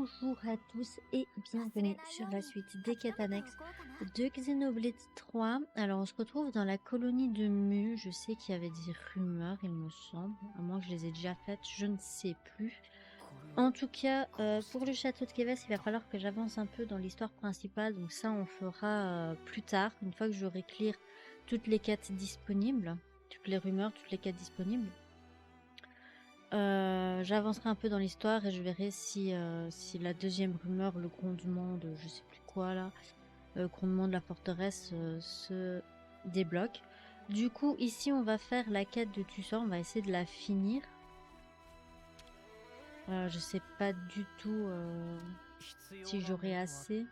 Bonjour à tous et bienvenue sur la suite des quêtes annexes de Xenoblade 3. Alors on se retrouve dans la colonie de Mu. Je sais qu'il y avait des rumeurs, il me semble, à moins que je les ai déjà faites, je ne sais plus. En tout cas, pour le château de Keves, il va falloir que j'avance un peu dans l'histoire principale, donc ça on fera plus tard, une fois que j'aurai clear toutes les quêtes disponibles, toutes les rumeurs, toutes les quêtes disponibles. J'avancerai un peu dans l'histoire et je verrai si la deuxième rumeur, le grondement de je sais plus quoi là, grondement de la forteresse se débloque. Du coup, ici, on va faire la quête de Tussor, on va essayer de la finir. Je sais pas du tout si j'aurai assez.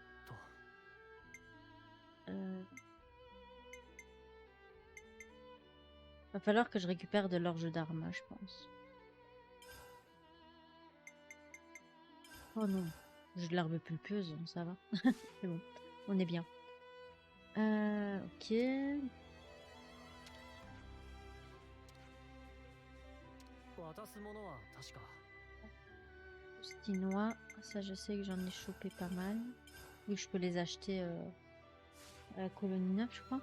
Va falloir que je récupère de l'orge d'Arma, je pense. Oh non, j'ai de l'herbe pulpeuse, ça va. C'est bon, on est bien. Ok. Stinois, ça je sais que j'en ai chopé pas mal. Oui, je peux les acheter à la colonie 9, je crois.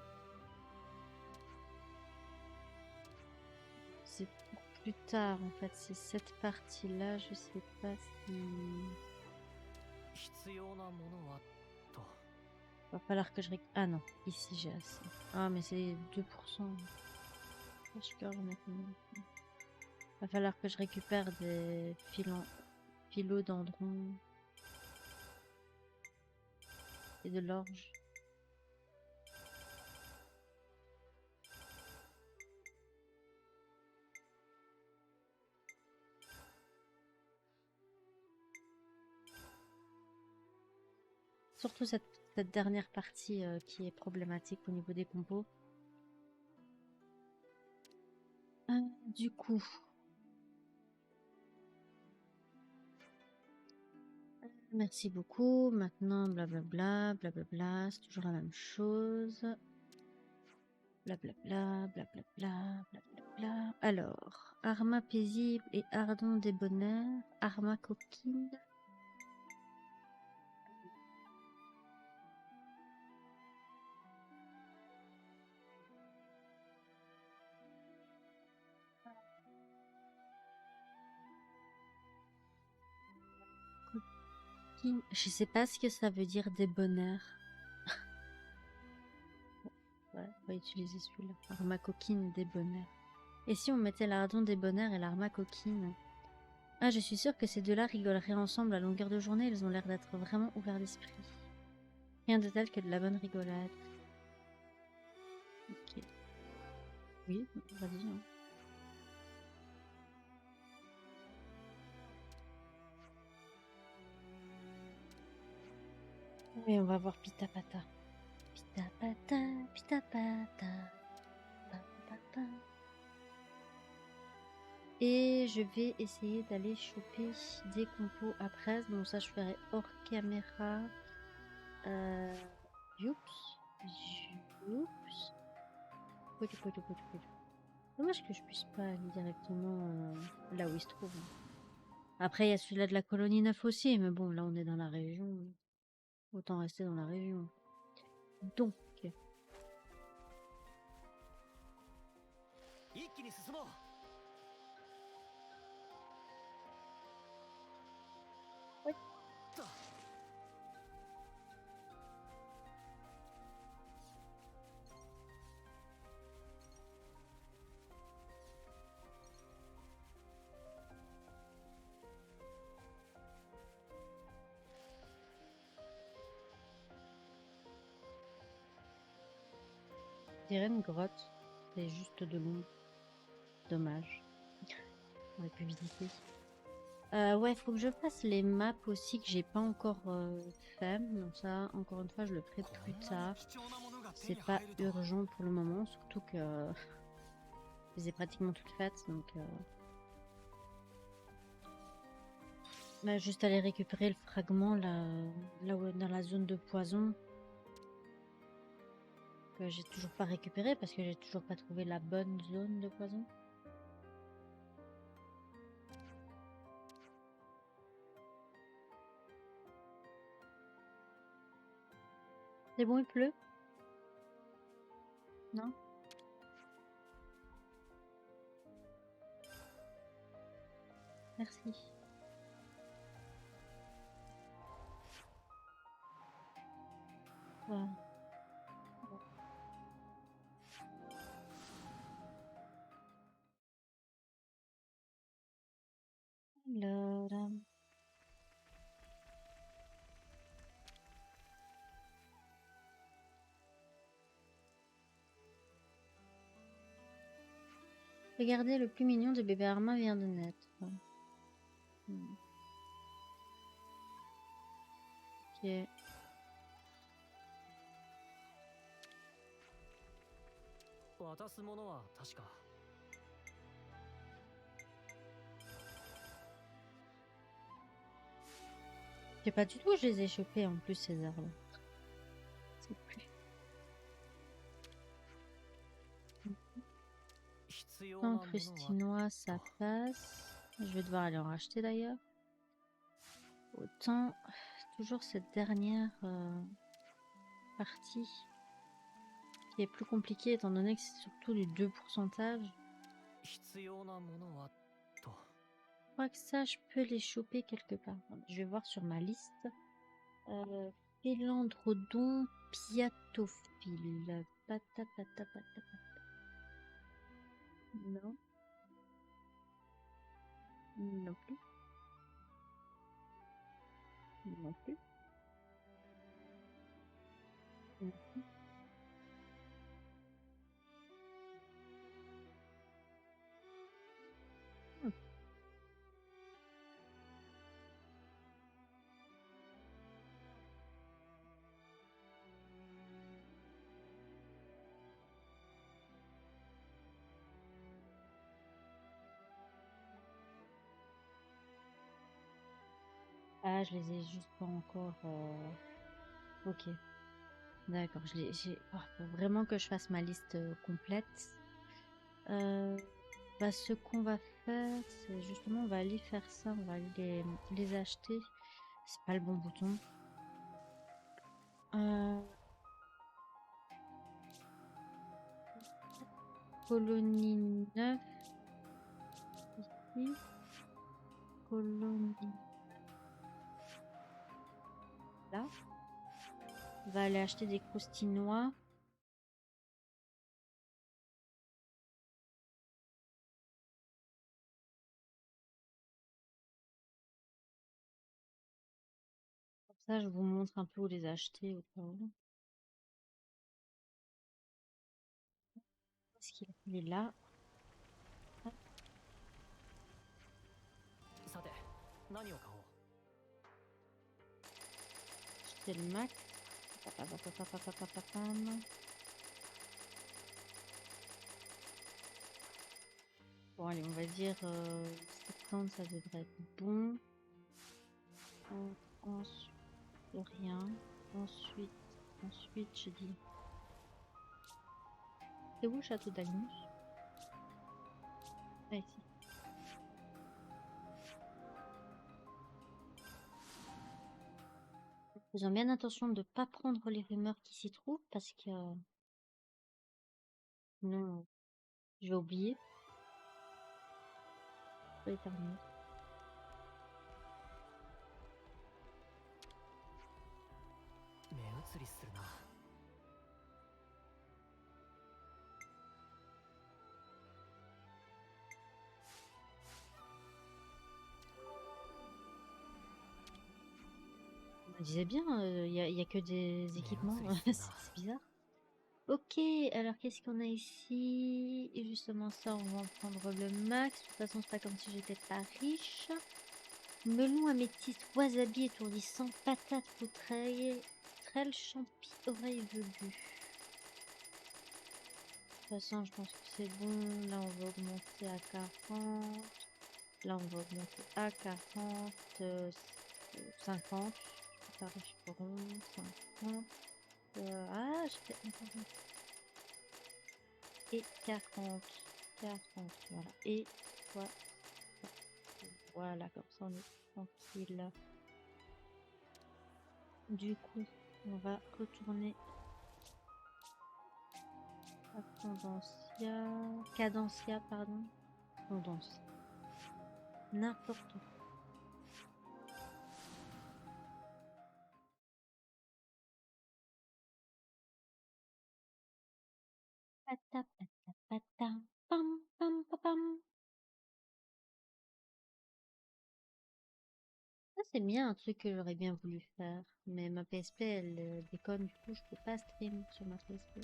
C'est pour plus tard en fait, c'est cette partie-là, je sais pas si... Va falloir que je récupère... Ah non, ici j'ai assez. Ah mais c'est 2%. Va falloir que je récupère des philodendrons et de l'orge. Surtout cette dernière partie qui est problématique au niveau des compos. Du coup... Merci beaucoup. Maintenant, blablabla, blablabla, c'est toujours la même chose. Blablabla, blablabla, blablabla. Alors, Arma paisible et ardent débonnaire, Arma coquine. Coquine. Je sais pas ce que ça veut dire débonnaire. Ouais, on va utiliser celui-là. Arma coquine débonnaire. Et si on mettait l'ardent débonnaire et l'arma coquine? Ah, je suis sûre que ces deux-là rigoleraient ensemble à longueur de journée. Ils ont l'air d'être vraiment ouverts d'esprit. Rien de tel que de la bonne rigolade. Ok. Oui, vas-y. Hein. Et on va voir Pita Pata. Pita Pata, Pita Pata. Pata. Et je vais essayer d'aller choper des compos après. Donc ça, je ferai hors caméra. Youps. Youps. Dommage que je puisse pas aller directement là où il se trouve. Après, il y a celui-là de la colonie 9 aussi, mais bon, là on est dans la région. Autant rester dans la région. Donc. Oui. Je dirais une grotte. C'est juste de l'ombre. Dommage. On aurait pu visiter. Ouais, faut que je fasse les maps aussi que j'ai pas encore fait. Donc ça, encore une fois, je le ferai plus tard. C'est pas urgent pour le moment, surtout que je les ai pratiquement toutes faites. Donc bah, juste aller récupérer le fragment là où, dans la zone de poison. Que j'ai toujours pas récupéré parce que j'ai toujours pas trouvé la bonne zone de poison. C'est bon, il pleut? Non? Merci. Voilà. Alors, regardez, le plus mignon de bébé Armand vient de naître. Hmm. Ok. 渡すものは確か Je sais pas du tout où je les ai chopés en plus, ces arbres. C'est plus. 必要 Sans なものは crustinois, ça passe. Je vais devoir aller en racheter d'ailleurs. Autant, toujours cette dernière partie qui est plus compliquée étant donné que c'est surtout du 2%. 必要なものはと Je crois que ça, je peux les choper quelque part. Je vais voir sur ma liste. Pélandrodon piatophile. Pata, pata, pata, pata. Non. Non plus. Non plus. Non plus. Hmm. Ah, je les ai juste pas encore. Ok. D'accord. Faut vraiment que je fasse ma liste complète. Bah, ce qu'on va faire, c'est justement, on va aller faire ça. On va les acheter. C'est pas le bon bouton. Colonie 9. Ici. Colonie. Là. On va aller acheter des croustinois. Comme ça, je vous montre un peu où les acheter au cas où. Est-ce qu'il est là? さて何を買おう Acheter le max. Papapapapapapapam. Bon, allez, on va dire 70, ça devrait être bon. Ensuite, rien. Ensuite, je dis. C'est où le château d'Agnus? Ah, ici. Faisons bien attention de ne pas prendre les rumeurs qui s'y trouvent parce que sinon, je vais oublier. Je vais éternuer. 目移りするな On me disait bien, il y a que des équipements. C'est bizarre. Ok, alors qu'est-ce qu'on a ici? Et justement ça, on va en prendre le max. De toute façon, c'est pas comme si j'étais pas riche. Melon améthyste, wasabi étourdissant, patate poutraille, trelle, champi, oreille velue. De toute façon, je pense que c'est bon. Là, on va augmenter à 40. Là, on va augmenter à 40. 50. Pareil, je rond, 50. Ah, j'ai fait encore et 40. 40, voilà. Et voilà. Voilà, comme ça on est tranquille. Du coup. On va retourner à Cadencia, pardon. Condense. N'importe quoi. Pata, pata, pata. Pam, pam, pam, pam. Ça, c'est bien un truc que j'aurais bien voulu faire. Mais ma PSP, elle déconne, du coup, je peux pas stream sur ma PSP.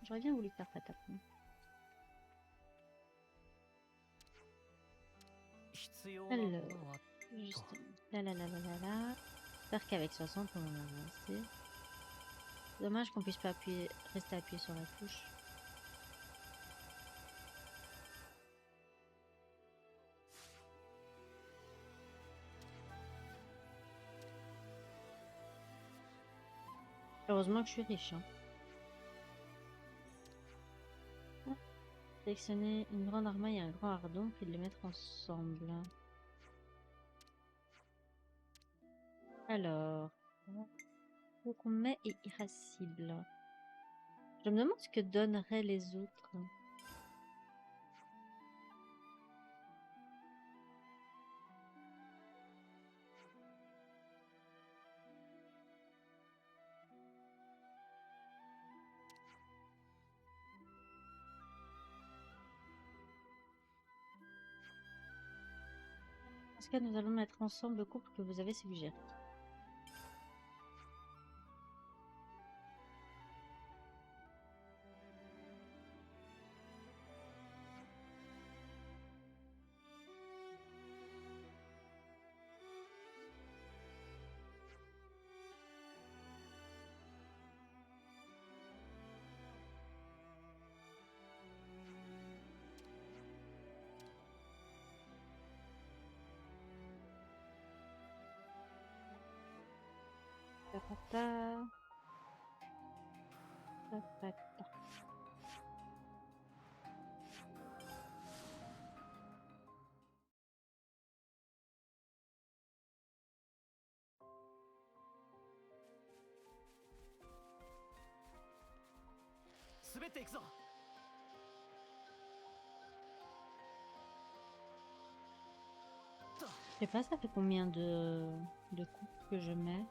J'aurais bien voulu faire patapon. 必要なも Alors, のは juste là, là, là, là, là, là. J'espère qu'avec 60, on en a assez. Dommage qu'on puisse pas appuyer, rester appuyé sur la touche. Heureusement que je suis riche. Hein. Ah, sélectionner une grande armaille et un grand ardon, puis de les mettre ensemble. Alors, gourmet et irascible. Je me demande ce que donneraient les autres. Dans ce cas, nous allons mettre ensemble le couple que vous avez suggéré. Papata. Papata. 滑っていくぞ。 Je sais pas, ça fait combien de coupes que je mets. En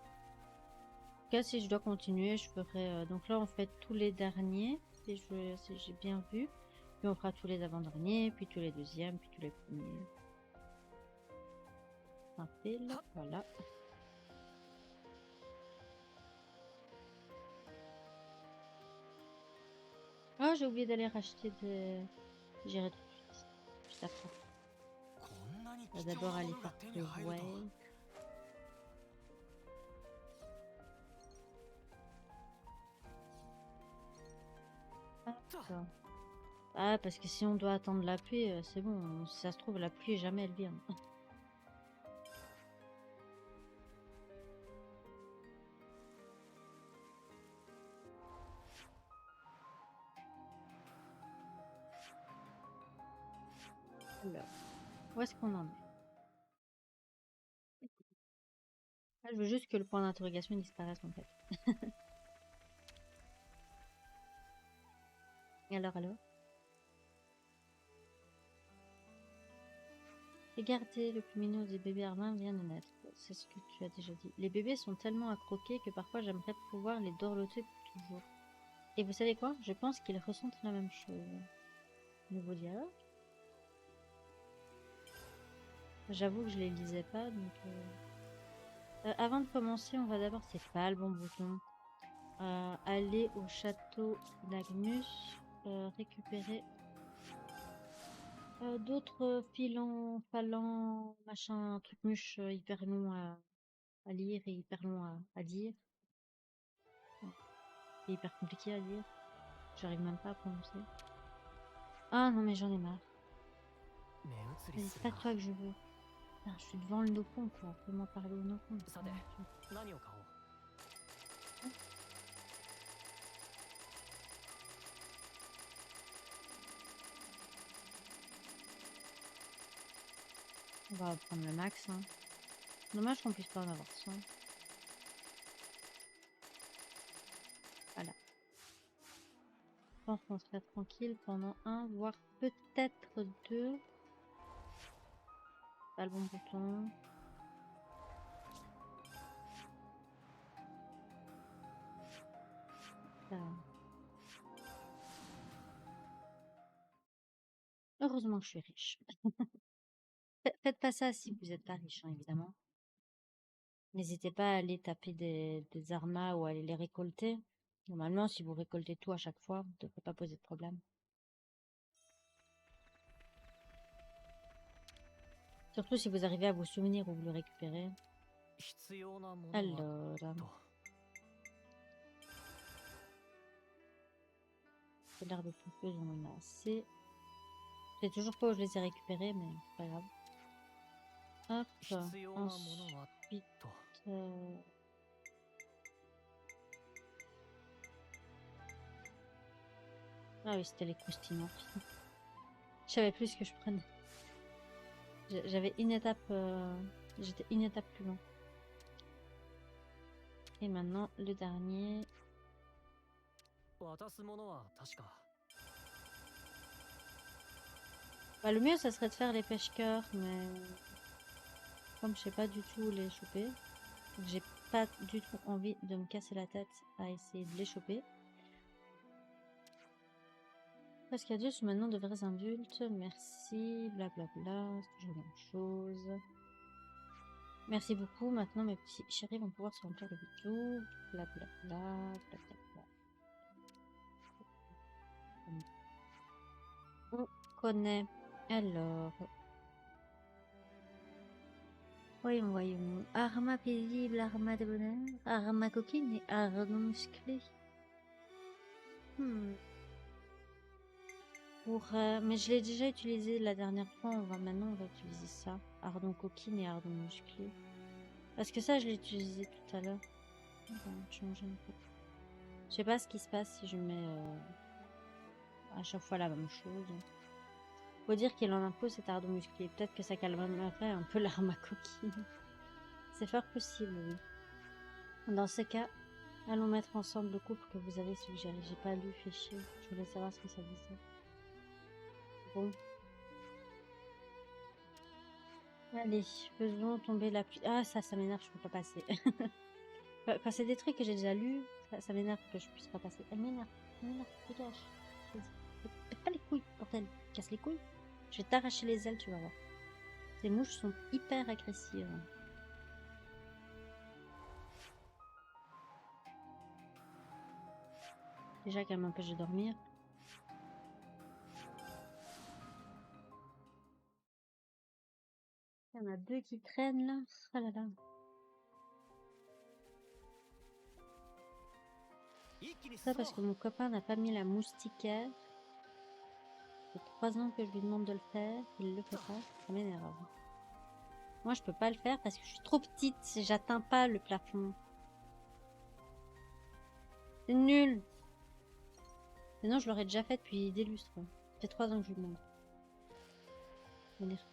tout cas, si je dois continuer, je ferai... donc là, on fait tous les derniers, si j'ai bien vu. Puis on fera tous les avant-derniers, puis tous les deuxièmes, puis tous les premiers. Un fil, voilà. Oh, j'ai oublié d'aller racheter des... J'irai tout de suite. Juste après. On va d'abord aller faire le wave. D'accord. Ah, parce que si on doit attendre la pluie, c'est bon. Si ça se trouve, la pluie, jamais elle vient. Alors, où est-ce qu'on en est? Ah, je veux juste que le point d'interrogation disparaisse en fait. Alors? Regardez, le plus mignon des bébés armains vient de naître. C'est ce que tu as déjà dit. Les bébés sont tellement à croquer que parfois j'aimerais pouvoir les dorloter pour toujours. Et vous savez quoi? Je pense qu'ils ressentent la même chose. Nouveau dialogue? J'avoue que je les lisais pas, donc... avant de commencer, on va d'abord... C'est pas le bon bouton. Aller au château d'Agnus. Récupérer... d'autres filons, phalans, machin, truc mûche hyper long à lire et hyper long à dire. Et hyper compliqué à dire. J'arrive même pas à prononcer. Ah non mais j'en ai marre. C'est pas toi que je veux. Putain, je suis devant le Nopon quoi. Fais-moi parler au Nopon. On va prendre le max. Hein. Dommage qu'on puisse pas en avoir 100. pense qu'on serait tranquille pendant un, voire peut-être deux. Pas le bon bouton. Ça. Heureusement que je suis riche. Faites pas ça si vous n'êtes pas riche, hein, évidemment. N'hésitez pas à aller taper des armas ou à aller les récolter. Normalement, si vous récoltez tout à chaque fois, vous ne devrez pas poser de problème. Surtout si vous arrivez à vous souvenir où vous le récupérez. 必要なものは Alors, と c'est l'air de tout peu, j'en ai assez. Je sais toujours pas où je les ai récupérés, mais c'est pas grave. Hop, 必要なものは ensuite... と Ah oui, c'était les croustillants. Je savais plus ce que je prenais. J'avais une étape... J'étais une étape plus loin. Et maintenant, le dernier... 渡すものは確か Bah, le mieux, ça serait de faire les pêche-cœurs, mais... Comme je sais pas du tout où les choper, j'ai pas du tout envie de me casser la tête à essayer de les choper. Presque adultes sont maintenant de vrais adultes. Merci, blablabla, c'est toujours la même chose. Merci beaucoup. Maintenant, mes petits chéris vont pouvoir se remplir le bidou. Blablabla, blablabla. On connaît. Alors. Voyons. Arma paisible, arma de bonheur, arma coquine et arma musclé. Mais je l'ai déjà utilisé la dernière fois, maintenant on va utiliser ça. Ardon coquine et ardon musclé. Parce que ça je l'ai utilisé tout à l'heure. On va changer un peu. Je sais pas ce qui se passe si je mets à chaque fois la même chose. Faut dire qu'il en impose cet ardon musclé. Peut-être que ça calmerait un peu l'arma coquine. C'est fort possible, oui. Dans ce cas, allons mettre ensemble le couple que vous avez suggéré. J'ai pas lu, fait chier. Je voulais savoir ce que ça disait. Bon. Allez, faisons tomber la pluie. Ah, ça m'énerve, je peux pas passer. Quand c'est des trucs que j'ai déjà lus, ça m'énerve que je puisse pas passer. Elle m'énerve, dégage. Pète pas les couilles, bordel. Casse les couilles. Je vais t'arracher les ailes, tu vas voir. Ces mouches sont hyper agressives. Déjà qu'elles m'empêchent de dormir. Il y en a deux qui traînent là. Ah là là. Ça parce que mon copain n'a pas mis la moustiquaire. Ça fait 3 ans que je lui demande de le faire. Il le fait pas. Ça m'énerve. Moi, je peux pas le faire parce que je suis trop petite. J'atteins pas le plafond. C'est nul. Sinon, je l'aurais déjà fait depuis des lustres. Ça fait 3 ans que je lui demande. Ça m'énerve.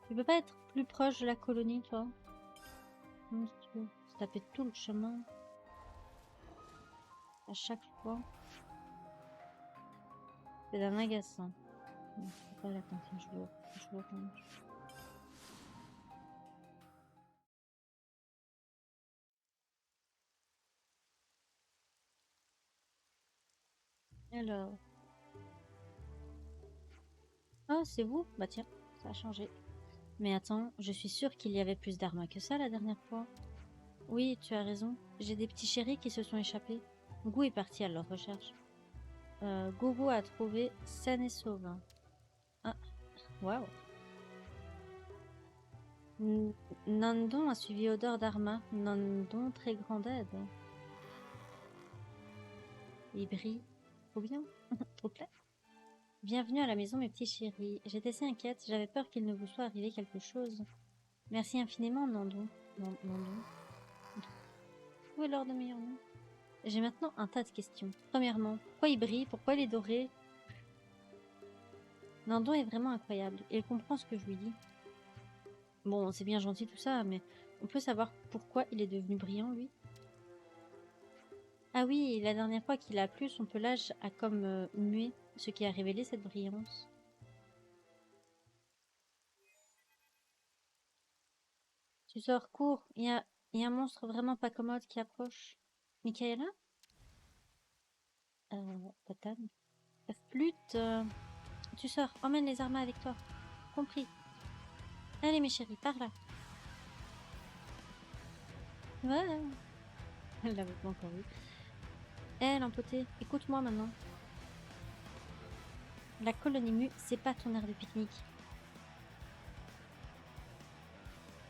Tu peux pas être plus proche de la colonie, toi? Non, si tu veux. Ça fait tout le chemin. À chaque fois. C'est d'un agaçant. Non, c'est pas la cantine, je veux quand même. Alors. Oh, c'est vous? Bah tiens, ça a changé. Mais attends, je suis sûre qu'il y avait plus d'armes que ça la dernière fois. Oui, tu as raison. J'ai des petits chéris qui se sont échappés. Gou est parti à leur recherche. Gogo a trouvé saine et sauve. Ah, waouh. Nandon a suivi Odor d'Arma. Nandon, très grande aide. Il brille. Trop bien. Trop clair. Bienvenue à la maison, mes petits chéris. J'étais si inquiète, j'avais peur qu'il ne vous soit arrivé quelque chose. Merci infiniment, Nandon. Nandon. Où est l'or de meilleur nom? J'ai maintenant un tas de questions. Premièrement, pourquoi il brille? Pourquoi il est doré? Nandon est vraiment incroyable. Il comprend ce que je lui dis. Bon, c'est bien gentil tout ça, mais on peut savoir pourquoi il est devenu brillant, lui? Ah oui, la dernière fois qu'il a plu, son pelage a comme mué, ce qui a révélé cette brillance. Tu sors, cours. Il y a un monstre vraiment pas commode qui approche. Michaela? Tatane. Flûte, tu sors. Emmène les armes avec toi. Compris. Allez, mes chéris, par là. Ouais. Elle l'avait pas encore vu. Hé, l'empotée, écoute-moi maintenant. La colonie mue, c'est pas ton air de pique-nique.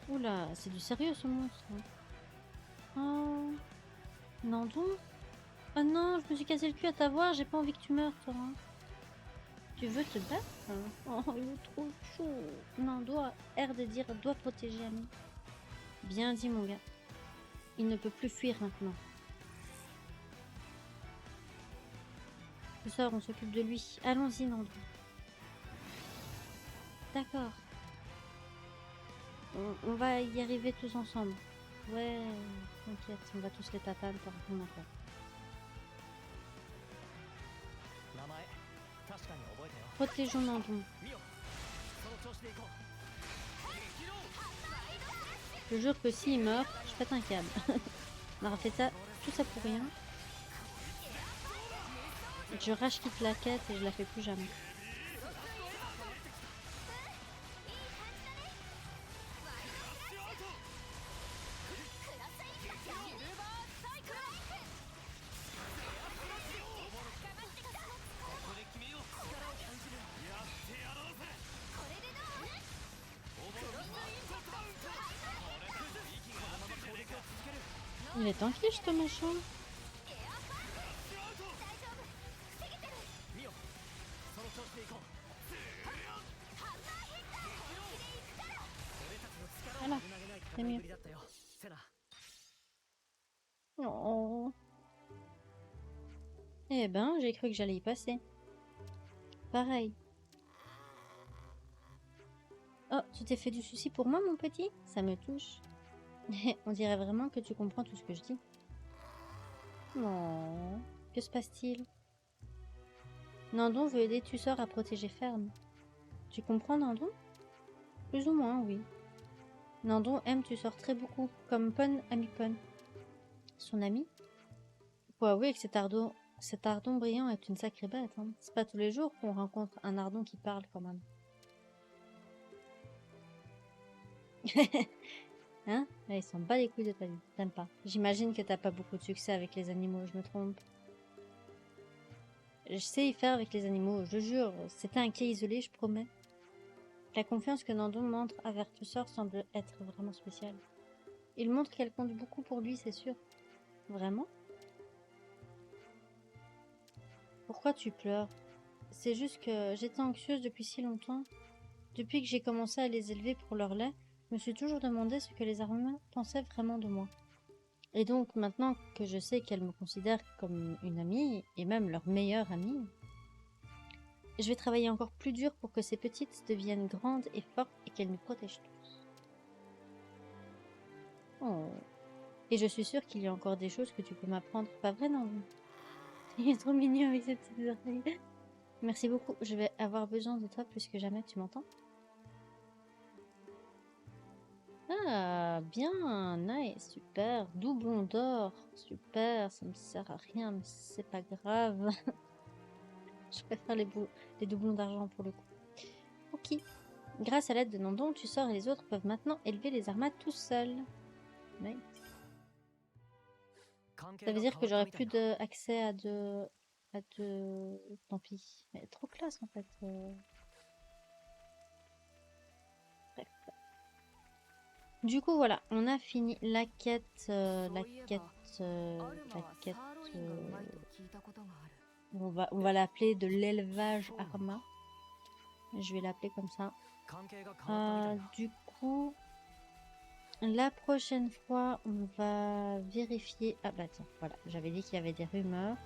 Oula, c'est du sérieux ce monstre. Oh. Nandon? Oh non, je me suis cassé le cul à t'avoir, j'ai pas envie que tu meurs, toi. Hein. Tu veux te battre? Oh, il est trop chaud. Non, air de dire, doit protéger Ami. Bien dit, mon gars. Il ne peut plus fuir maintenant. Ce soir, on s'occupe de lui. Allons-y, Nandon. D'accord. On va y arriver tous ensemble. Ouais, t'inquiète, on va tous les tatanes pour apprendre encore. Protégeons Nandon. Je jure que s'il meurt, je pète un câble. On aura fait ça, tout ça pour rien. Je rage-quitte la quête et je la fais plus jamais. Il est en quiche, ce machin. Voilà, c'est mieux. Oh. Eh ben, j'ai cru que j'allais y passer. Pareil. Oh, tu t'es fait du souci pour moi, mon petit? Ça me touche. On dirait vraiment que tu comprends tout ce que je dis. Oh, que se passe-t-il? Nandon veut aider Tussor à protéger Ferme. Tu comprends, Nandon? Plus ou moins, oui. Nandon aime Tussor très beaucoup, comme Pon ami Pon. Son ami? Faut avouer que cet ardon brillant est une sacrée bête. Hein. C'est pas tous les jours qu'on rencontre un ardon qui parle quand même. Hein? Là, il s'en bat les couilles de ta vie. T'aimes pas. J'imagine que t'as pas beaucoup de succès avec les animaux, je me trompe. Je sais y faire avec les animaux, je jure. C'était un cas isolé, je promets. La confiance que Nandon montre envers Tussor semble être vraiment spéciale. Il montre qu'elle compte beaucoup pour lui, c'est sûr. Vraiment? Pourquoi tu pleures? C'est juste que j'étais anxieuse depuis si longtemps. Depuis que j'ai commencé à les élever pour leur lait, je me suis toujours demandé ce que les armées pensaient vraiment de moi. Et donc, maintenant que je sais qu'elles me considèrent comme une amie, et même leur meilleure amie, je vais travailler encore plus dur pour que ces petites deviennent grandes et fortes et qu'elles nous protègent tous. Oh. Et je suis sûre qu'il y a encore des choses que tu peux m'apprendre, pas vrai, non? Il est trop mignon avec ses petites oreilles. Merci beaucoup, je vais avoir besoin de toi plus que jamais, tu m'entends? Ah, bien, nice, super. Doublon d'or, super, ça me sert à rien, mais c'est pas grave. Je préfère les doublons d'argent pour le coup. Ok. Grâce à l'aide de Nandon, Tussor et les autres peuvent maintenant élever les armas tout seuls. Nice. Ça veut dire que j'aurai plus accès à de... Tant pis. Elle est trop classe en fait. Bref. Du coup voilà, on a fini la quête... On va l'appeler de l'élevage Arma. Je vais l'appeler comme ça. 関係が変わったみたいだ。 Du coup, la prochaine fois, on va vérifier. Ah bah tiens, voilà, j'avais dit qu'il y avait des rumeurs.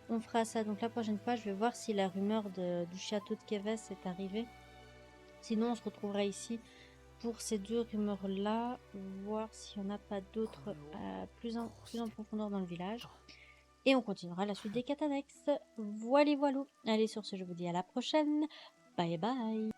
On fera ça. Donc la prochaine fois, je vais voir si la rumeur du château de Keves est arrivée. Sinon, on se retrouvera ici pour ces deux rumeurs-là, voir s'il n'y en a pas d'autres plus en profondeur dans le village. Et on continuera la suite des quêtes annexes. Voilà, voilà. Allez, sur ce, je vous dis à la prochaine. Bye bye.